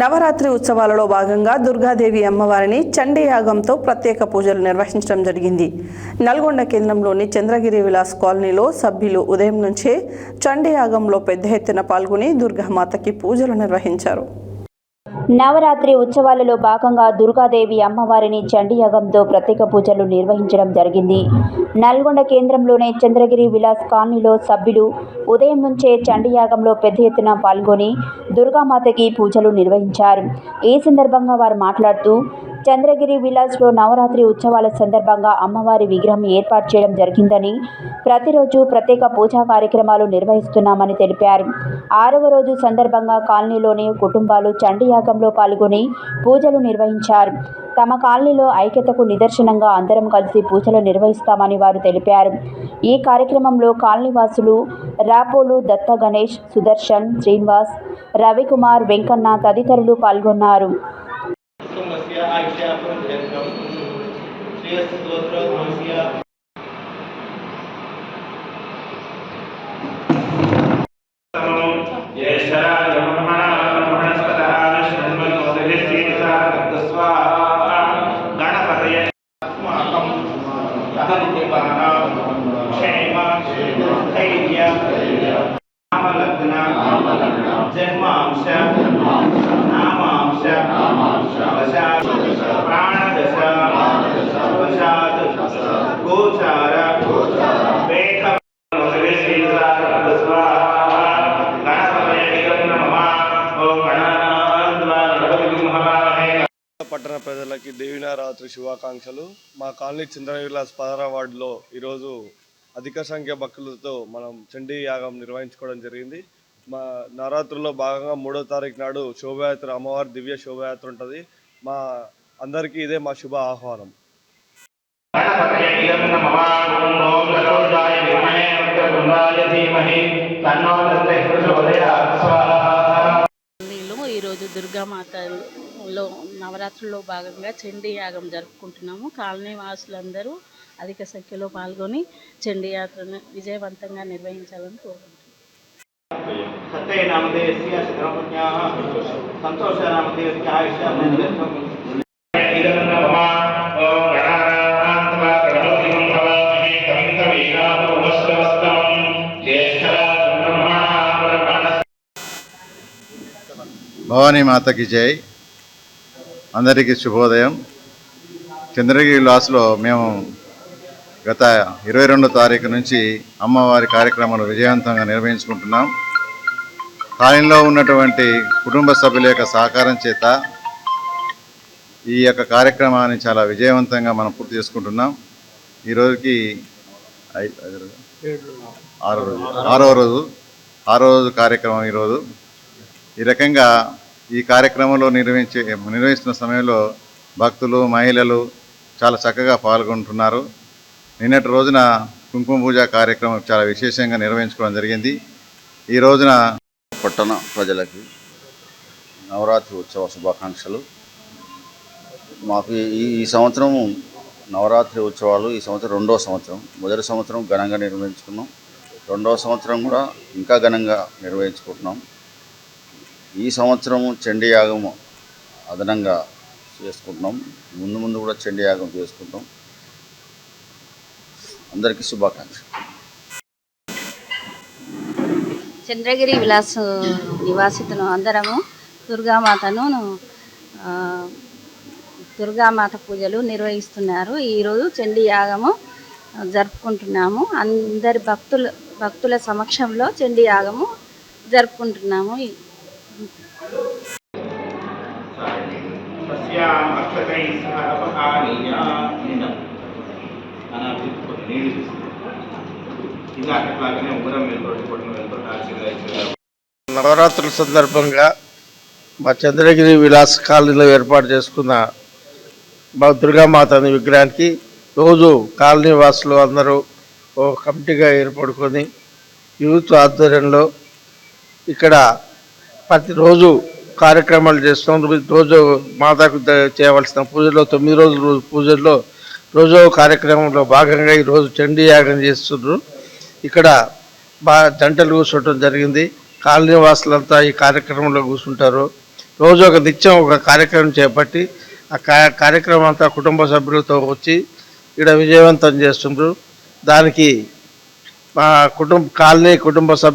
నవరాత్రి ఉత్సవాలలో భాగంగా దుర్గాదేవి అమ్మవారిని చండీ యాగంతో ప్రత్యేక పూజలు నిర్వహించడం జరిగింది. నల్గొండ కేంద్రంలోని చంద్రగిరి విలాస్ కాలనీలో సభ్యులు ఉదయం నుంచే చండీ యాగంలో పెద్ద ఎత్తున పాల్గొని దుర్గామాతకి పూజలు నిర్వహించారు. నవరాత్రి ఉత్సవాలలో భాగంగా దుర్గాదేవి అమ్మవారిని చండీయాగంతో ప్రత్యేక పూజలు నిర్వహించడం జరిగింది. నల్గొండ కేంద్రంలోని చంద్రగిరి విలాస్ కాలనీలో సభ్యులు ఉదయం నుంచే చండీయాగంలో పెద్ద ఎత్తున పాల్గొని దుర్గామాతకి పూజలు నిర్వహించారు. ఈ సందర్భంగా వారు మాట్లాడుతూ చంద్రగిరి విలాస్లో నవరాత్రి ఉత్సవాల సందర్భంగా అమ్మవారి విగ్రహం ఏర్పాటు చేయడం జరిగిందని, ప్రతిరోజు ప్రత్యేక పూజా కార్యక్రమాలు నిర్వహిస్తున్నామని తెలిపారు. 6వ రోజు సందర్భంగా కాలనీలోని కుటుంబాలు చండీయాగంలో పాల్గొని పూజలు నిర్వహించారు. తమ కాలనీలో ఐక్యతకు నిదర్శనంగా అందరం కలిసి పూజలు నిర్వహిస్తామని వారు తెలిపారు. ఈ కార్యక్రమంలో కాలనీవాసులు రాపోలు దత్త గణేష్, సుదర్శన్, శ్రీనివాస్, రవికుమార్, వెంకన్న తదితరులు పాల్గొన్నారు. పట్టణ ప్రజలకి దేవి నవరాత్రి శుభాకాంక్షలు. మా కాలనీ చంద్రగిరి విలాస్ 16వ వార్డులో ఈరోజు అధిక సంఖ్య భక్తులతో మనం చండీ యాగం నిర్వహించుకోవడం జరిగింది. మా నవరాత్రుల్లో భాగంగా 3వ తారీఖు నాడు శోభయాత్ర, అమ్మవారి దివ్య శోభయాత్ర ఉంటుంది. మా అందరికీ ఇదే మా శుభ ఆహ్వానం. ఈరోజు దుర్గామాతలో నవరాత్రుల్లో భాగంగా చండీ యాగం జరుపుకుంటున్నాము. కాలనీ వాసులందరూ అధిక సంఖ్యలో పాల్గొని చండీ యాత్రను విజయవంతంగా నిర్వహించాలని కోరుకుంటున్నాం. భవానీ మాతకి జై. అందరికీ శుభోదయం. చంద్రగిరి విలాస్లో మేము గత 22వ తారీఖు నుంచి అమ్మవారి కార్యక్రమాలు విజయవంతంగా నిర్వహించుకుంటున్నాం. కాలనీలో ఉన్నటువంటి కుటుంబ సభ్యుల యొక్క సహకారం చేత ఈ యొక్క కార్యక్రమాన్ని చాలా విజయవంతంగా మనం పూర్తి చేసుకుంటున్నాం. ఈ రోజుకి 6వ రోజు కార్యక్రమం ఈరోజు. ఈ రకంగా ఈ కార్యక్రమంలో నిర్వహిస్తున్న సమయంలో భక్తులు, మహిళలు చాలా చక్కగా పాల్గొంటున్నారు. నిన్నటి రోజున కుంకుమ పూజ కార్యక్రమం చాలా విశేషంగా నిర్వహించుకోవడం జరిగింది. ఈ రోజున పట్టణ ప్రజలకి నవరాత్రి ఉత్సవ శుభాకాంక్షలు. మాకు ఈ సంవత్సరం నవరాత్రి ఉత్సవాలు ఈ సంవత్సరం 2వ సంవత్సరం. మొదటి సంవత్సరం ఘనంగా నిర్వహించుకున్నాం. 2వ సంవత్సరం కూడా ఇంకా ఘనంగా నిర్వహించుకుంటున్నాం. ఈ సంవత్సరము చండీ యాగము అదనంగా చేసుకుంటున్నాం. ముందు కూడా చండీ యాగం చేసుకుంటాం. అందరికీ శుభాకాంక్షలు. చంద్రగిరి విలాస్ నివాసితులు అందరము దుర్గామాత పూజలు నిర్వహిస్తున్నారు. ఈరోజు చండీ యాగము జరుపుకుంటున్నాము. అందరి భక్తుల సమక్షంలో చండీ యాగము జరుపుకుంటున్నాము. నవరాత్రుల సందర్భంగా మా చంద్రగిరి విలాస్ కాలనీలో ఏర్పాటు చేసుకున్న మా దుర్గామాత విగ్రహానికి రోజు కాలనీ వాసులు అందరూ ఓ కమిటీగా ఏర్పడుకొని యూత్ ఆధ్వర్యంలో ఇక్కడ ప్రతిరోజు కార్యక్రమాలు చేస్తాం. రోజు మాతకు చేయవలసిన పూజలో 9 రోజుల పూజల్లో రోజో కార్యక్రమంలో భాగంగా ఈరోజు చండీ యాగం చేస్తున్నారు. ఇక్కడ జంటలు కూర్చోవటం జరిగింది. కాలనీ వాసులంతా ఈ కార్యక్రమంలో కూర్చుంటారు. రోజు ఒక నిత్యం ఒక కార్యక్రమం చేపట్టి ఆ కార్యక్రమం అంతా కుటుంబ సభ్యులతో వచ్చి ఇక్కడ విజయవంతం చేస్తుండ్రు. దానికి మా కాలనీ కుటుంబ సభ్యులు